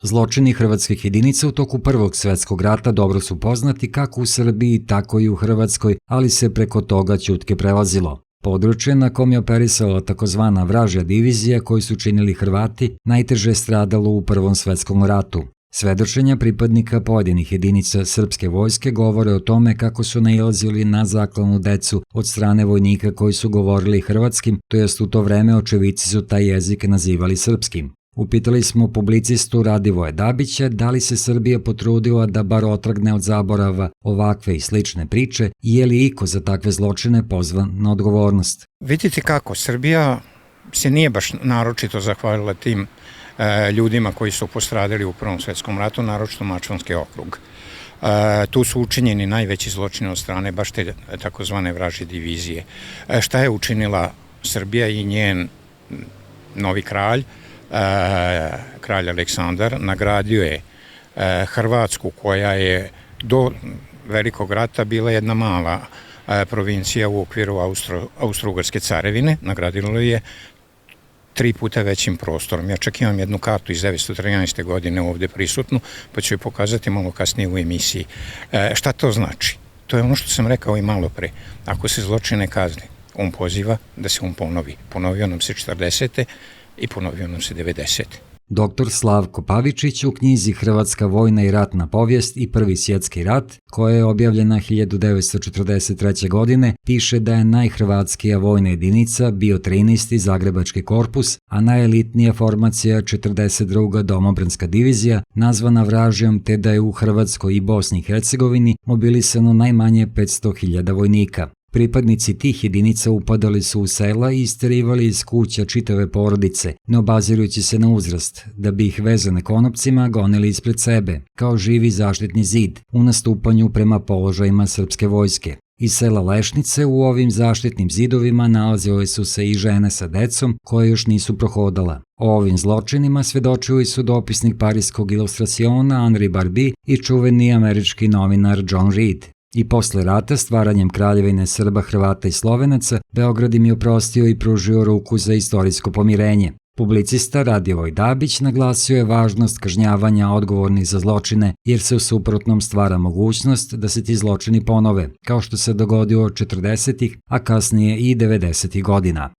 Zločini hrvatskih jedinica u toku Prvog svjetskog rata dobro su poznati kako u Srbiji, tako i u Hrvatskoj, ali se preko toga ćutke prelazilo. Područje na kom je operisala takozvana vražja divizija koju su činili Hrvati najteže je stradalo u Prvom svjetskom ratu. Svedočenja pripadnika pojedinih jedinica srpske vojske govore o tome kako su nailazili na zaklanu decu od strane vojnika koji su govorili hrvatskim, to jest u to vreme očevici su taj jezik nazivali srpskim. Upitali smo publicistu Radivoja Dabića da li se Srbija potrudila da bar otragne od zaborava ovakve i slične priče i je li iko za takve zločine pozvan na odgovornost. Vidite kako, Srbija se nije baš naročito zahvalila tim ljudima koji su postradali u Prvom svjetskom ratu, naročito Mačvanski okrug. Tu su učinjeni najveći zločini od strane baš te takozvane vražje divizije. Šta je učinila Srbija i njen novi kralj? Kralj Aleksandar nagradio je Hrvatsku, koja je do Velikog rata bila jedna mala provincija u okviru Austro-Ugarske carevine, nagradilo je 3 puta većim prostorom. Ja čak imam jednu kartu iz 1913. godine ovdje prisutnu, pa ću je pokazati malo kasnije u emisiji. Šta to znači? To je ono što sam rekao i malo pre. Ako se zločine kazni, on poziva da se on ponovi. Ponovio nam se 40. i ponovio nam se 90. Dr. Slavko Pavičić u knjizi Hrvatska vojna i ratna povijest i Prvi svjetski rat, koja je objavljena 1943. godine, piše da je najhrvatskija vojna jedinica bio 13. Zagrebački korpus, a najelitnija formacija 42. domobranska divizija, nazvana vražjom, te da je u Hrvatskoj i Bosni i Hercegovini mobilisano najmanje 500.000 vojnika. Pripadnici tih jedinica upadali su u sela i isterivali iz kuća čitave porodice, ne obazirujući se na uzrast, da bi ih vezane konopcima gonili ispred sebe, kao živi zaštitni zid, u nastupanju prema položajima srpske vojske. Iz sela Lešnice u ovim zaštitnim zidovima nalazile su se i žene sa decom koje još nisu prohodala. O ovim zločinima svedočili su dopisnik parijskog Ilustraciona Henri Barbi i čuveni američki novinar John Reed. I posle rata, stvaranjem Kraljevine Srba, Hrvata i Slovenaca, Beograd im je oprostio i pružio ruku za istorijsko pomirenje. Publicista Radivoj Dabić naglasio je važnost kažnjavanja odgovornih za zločine, jer se u suprotnom stvara mogućnost da se ti zločini ponove, kao što se dogodilo 40. a kasnije i 90. godina.